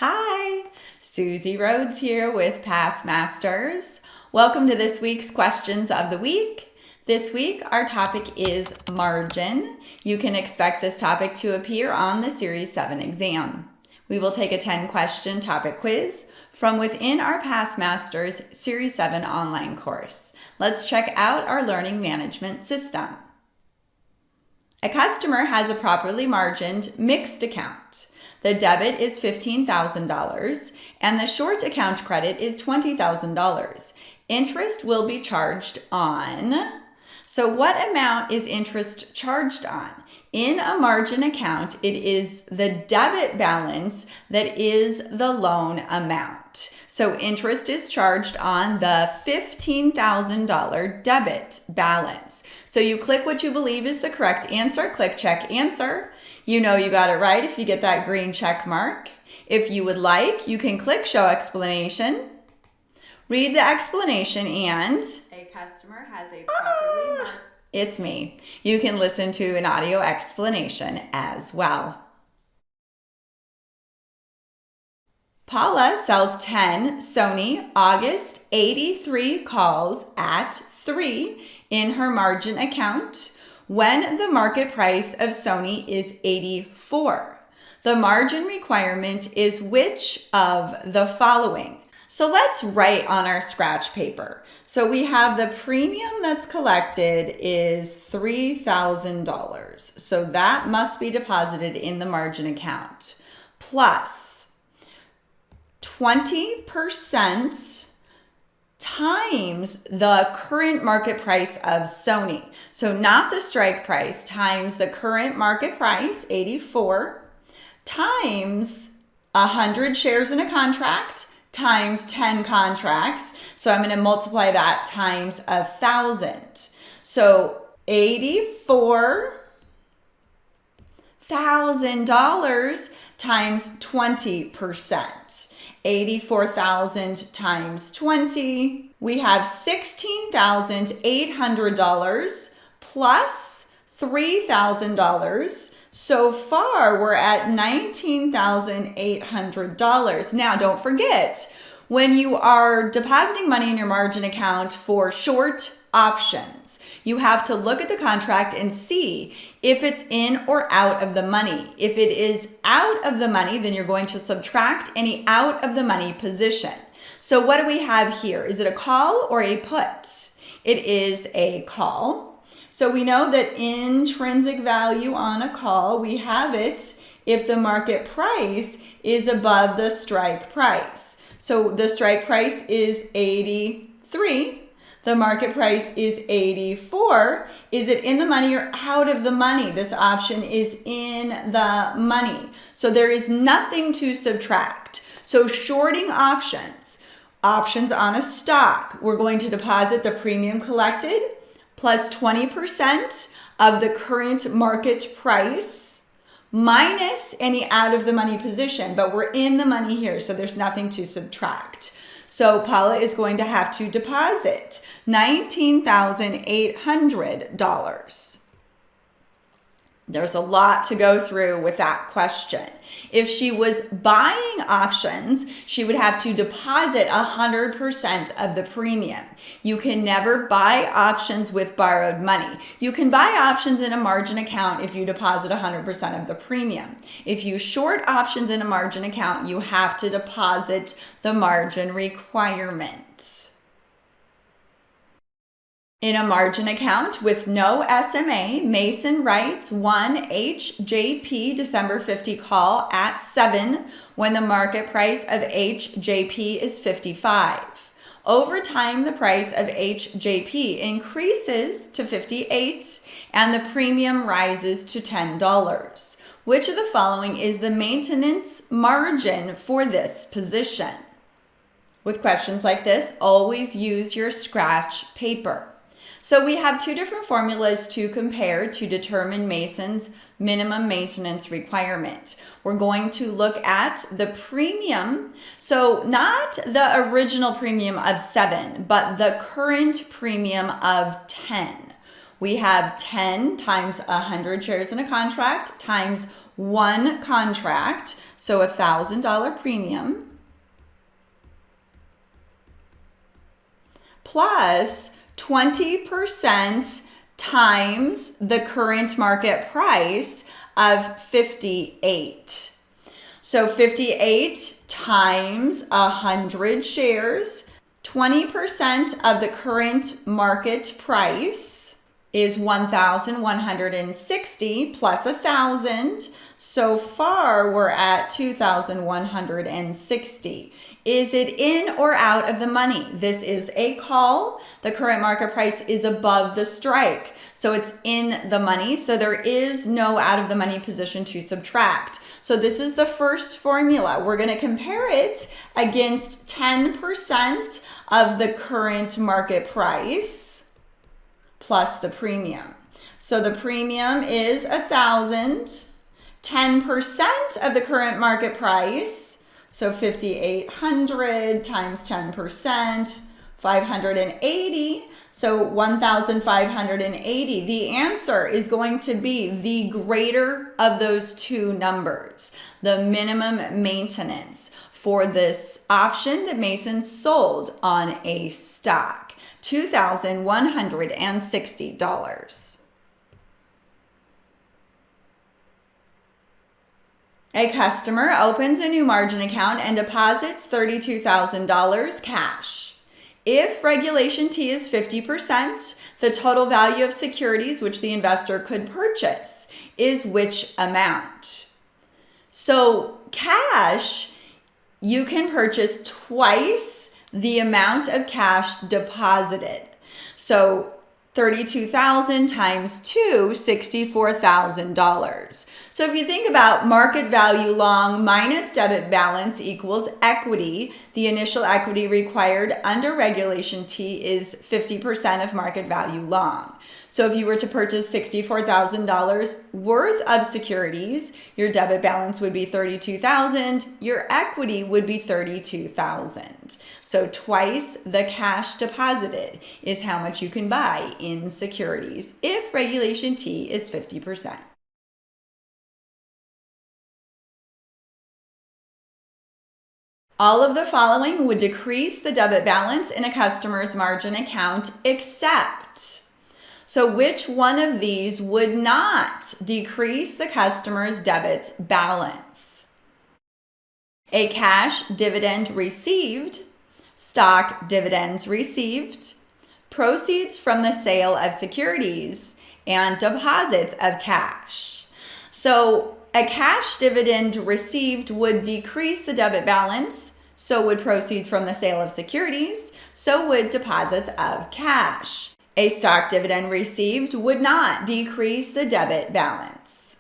Hi, Suzy Rhoades here with PassMasters. Welcome to this week's Questions of the Week. This week, our topic is margin. You can expect this topic to appear on the Series 7 exam. We will take a 10-question topic quiz from within our PassMasters Series 7 online course. Let's check out our learning management system. A customer has a properly margined mixed account. The debit is $15,000 and the short account credit is $20,000. Interest will be charged on. So what amount is interest charged on? In a margin account, it is the debit balance that is the loan amount. So interest is charged on the $15,000 debit balance. So you click what you believe is the correct answer, click check answer. You know you got it right if you get that green check mark. If you would like, you can click show explanation. Read the explanation and a customer has a properly marked. It's me. You can listen to an audio explanation as well. Paula sells 10 Sony August 83 calls at 3 in her margin account when the market price of Sony is 84. The margin requirement is which of the following? So let's write on our scratch paper. So we have the premium that's collected is $3,000. So that must be deposited in the margin account. Plus 20% times the current market price of Sony. So not the strike price, times the current market price, 84, times 100 shares in a contract, times 10 contracts. So I'm going to multiply that times 1,000. So $84,000 times 20%. 84,000 times 20. We have $16,800 plus $3,000. So far, we're at $19,800. Now, don't forget, when you are depositing money in your margin account for short options, you have to look at the contract and see if it's in or out of the money. If it is out of the money, then you're going to subtract any out of the money position. So what do we have here? Is it a call or a put? It is a call. So we know that intrinsic value on a call, we have it if the market price is above the strike price. So the strike price is 83. The market price is 84. Is it in the money or out of the money? This option is in the money. So there is nothing to subtract. So shorting options on a stock, we're going to deposit the premium collected plus 20% of the current market price minus any out of the money position, but we're in the money here, so there's nothing to subtract. So Paula is going to have to deposit $19,800. There's a lot to go through with that question. If she was buying options, she would have to deposit 100% of the premium. You can never buy options with borrowed money. You can buy options in a margin account if you deposit 100% of the premium. If you short options in a margin account, you have to deposit the margin requirement. In a margin account with no SMA, Mason writes 1 HJP December 50 call at 7 when the market price of HJP is 55. Over time, the price of HJP increases to 58 and the premium rises to $10. Which of the following is the maintenance margin for this position? With questions like this, always use your scratch paper. So we have two different formulas to compare to determine Mason's minimum maintenance requirement. We're going to look at the premium. So not the original premium of 7, but the current premium of 10. We have 10 times 100 shares in a contract times one contract, so $1,000 premium, plus 20% times the current market price of 58. So 58 times 100 shares, 20% of the current market price is 1,160 plus 1,000. So far, we're at 2,160. Is it in or out of the money? This is a call. The current market price is above the strike. So it's in the money. So there is no out of the money position to subtract. So this is the first formula. We're going to compare it against 10% of the current market price plus the premium. So the premium is 1,000, 10% of the current market price. So 5,800 times 10%, 580. So 1,580. The answer is going to be the greater of those two numbers, the minimum maintenance for this option that Mason sold on a stock, $2,160. A customer opens a new margin account and deposits $32,000 cash. If regulation T is 50%, the total value of securities which the investor could purchase is which amount? So cash, you can purchase twice the amount of cash deposited. So 32,000 times 2, $64,000. So if you think about market value long minus debit balance equals equity, the initial equity required under Regulation T is 50% of market value long. So if you were to purchase $64,000 worth of securities, your debit balance would be $32,000, your equity would be $32,000. So twice the cash deposited is how much you can buy in securities if Regulation T is 50%. All of the following would decrease the debit balance in a customer's margin account except. So which one of these would not decrease the customer's debit balance? A cash dividend received, stock dividends received, proceeds from the sale of securities, and deposits of cash. So a cash dividend received would decrease the debit balance, so would proceeds from the sale of securities, so would deposits of cash. A stock dividend received would not decrease the debit balance.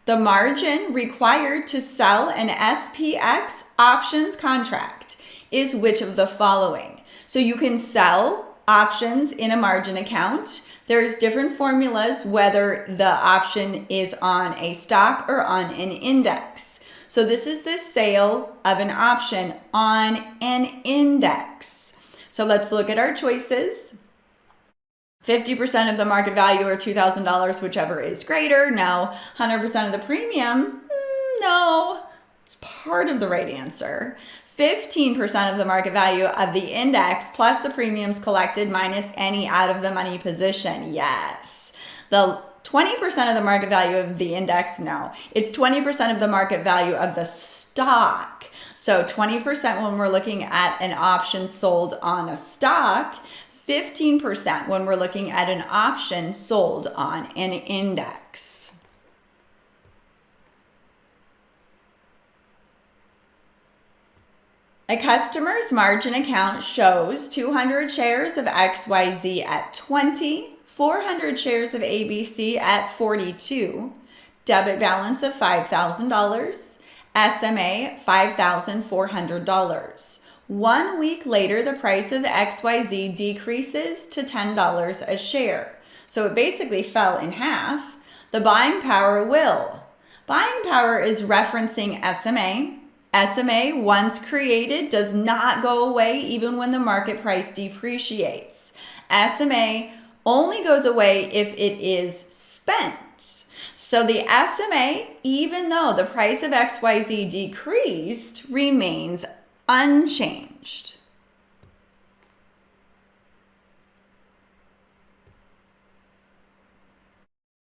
The margin required to sell an SPX options contract is which of the following? So you can sell options in a margin account. There's different formulas whether the option is on a stock or on an index. So this is the sale of an option on an index. So let's look at our choices. 50% of the market value or $2,000, whichever is greater. No. 100% of the premium? No. It's part of the right answer. 15% of the market value of the index plus the premiums collected minus any out of the money position. Yes. The 20% of the market value of the index, no. It's 20% of the market value of the stock. So 20% when we're looking at an option sold on a stock, 15% when we're looking at an option sold on an index. A customer's margin account shows 200 shares of XYZ at 20, 400 shares of ABC at 42, debit balance of $5,000, SMA $5,400. 1 week later, the price of XYZ decreases to $10 a share. So it basically fell in half. The buying power will. Buying power is referencing SMA. SMA, once created, does not go away even when the market price depreciates. SMA only goes away if it is spent. So the SMA, even though the price of XYZ decreased, remains unchanged.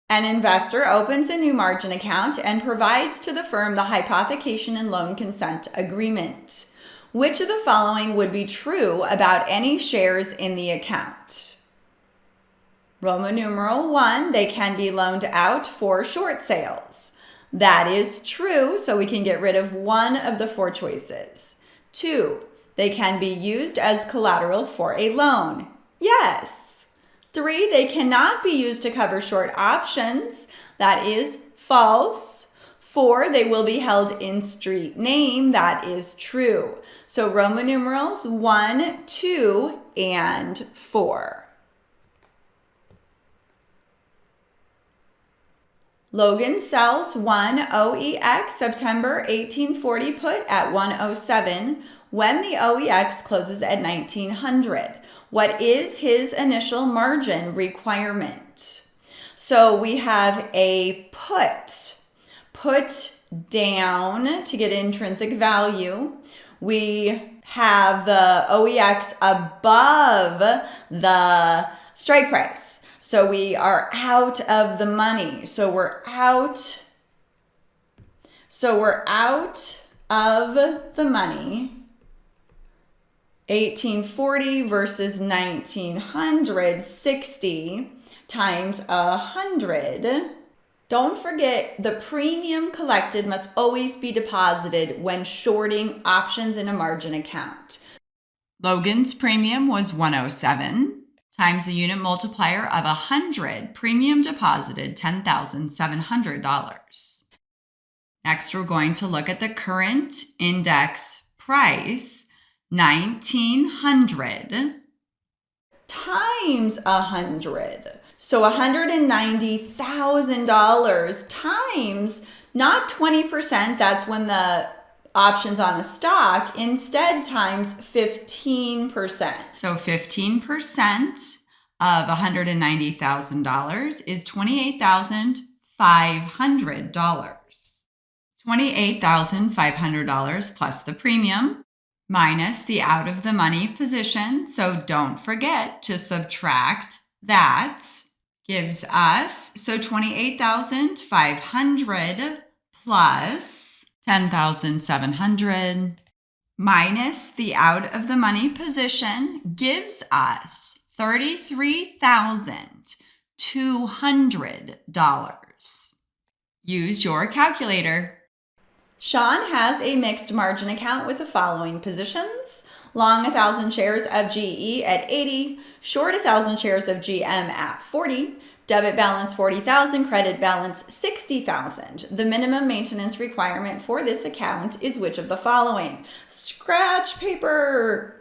An investor opens a new margin account and provides to the firm the hypothecation and loan consent agreement. Which of the following would be true about any shares in the account? Roman numeral 1, they can be loaned out for short sales. That is true, so we can get rid of one of the 4 choices. 2, they can be used as collateral for a loan. Yes. 3, they cannot be used to cover short options. That is false. 4, they will be held in street name. That is true. So Roman numerals 1, 2, and 4. Logan sells one OEX September 1840 put at 107 when the OEX closes at 1900. What is his initial margin requirement? So we have a put down to get intrinsic value. We have the OEX above the strike price. So we are out of the money. So we're out of the money. 1840 versus 1900, 60 times 100. Don't forget, the premium collected must always be deposited when shorting options in a margin account. Logan's premium was 107 times the unit multiplier of 100. Premium deposited $10,700. Next, we're going to look at the current index price, 1900 times 100. So $190,000 times, not 20%, that's when the options on a stock, instead times 15%. So 15% of $190,000 is $28,500. $28,500 plus the premium minus the out of the money position. So don't forget to subtract that. Gives us, so 28,500 plus 10,700 minus the out of the money position gives us $33,200. Use your calculator. Sean has a mixed margin account with the following positions: long 1,000 shares of GE at 80, short 1,000 shares of GM at 40, debit balance 40,000, credit balance 60,000. The minimum maintenance requirement for this account is which of the following? Scratch paper.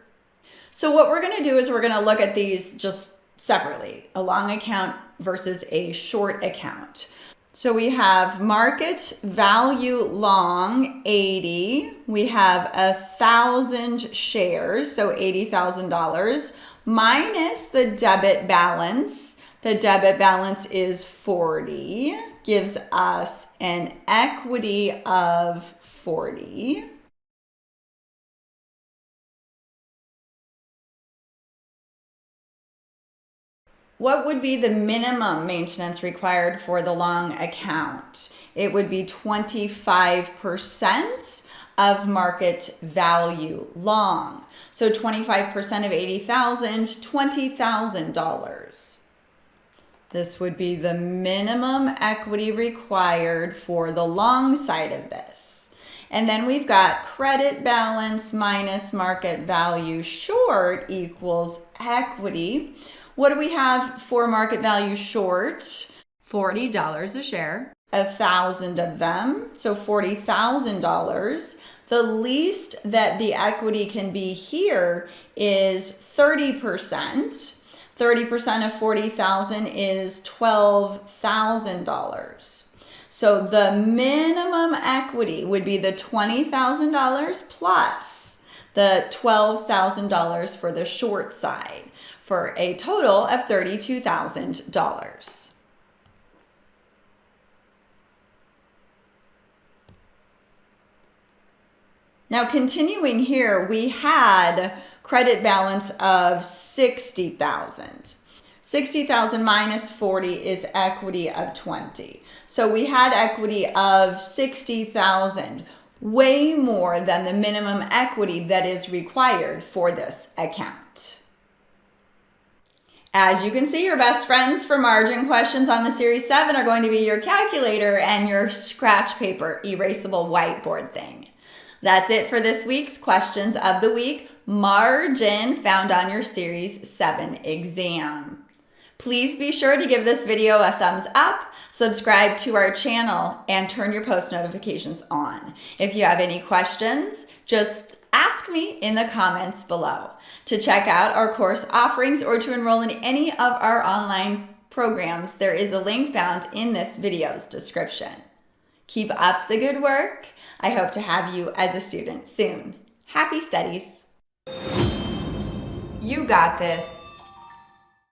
So what we're going to do is we're going to look at these just separately, a long account versus a short account. So we have market value long 80. We have 1,000 shares, so $80,000 minus the debit balance. The debit balance is 40, gives us an equity of 40. What would be the minimum maintenance required for the long account? It would be 25% of market value long. So 25% of 80,000, $20,000. This would be the minimum equity required for the long side of this. And then we've got credit balance minus market value short equals equity. What do we have for market value short? $40 a share, 1,000 of them, so $40,000. The least that the equity can be here is 30%. 30% of 40,000 is $12,000. So the minimum equity would be the $20,000 plus the $12,000 for the short side. for a total of $32,000. Now continuing here, we had credit balance of $60,000. 60,000 minus 40 is equity of 20. So we had equity of 60,000, way more than the minimum equity that is required for this account. As you can see, your best friends for margin questions on the Series 7 are going to be your calculator and your scratch paper erasable whiteboard thing. That's it for this week's Questions of the Week margin found on your Series 7 exam. Please be sure to give this video a thumbs up, subscribe to our channel, and turn your post notifications on. If you have any questions, just ask me in the comments below. To check out our course offerings or to enroll in any of our online programs, there is a link found in this video's description. Keep up the good work. I hope to have you as a student soon. Happy studies. You got this.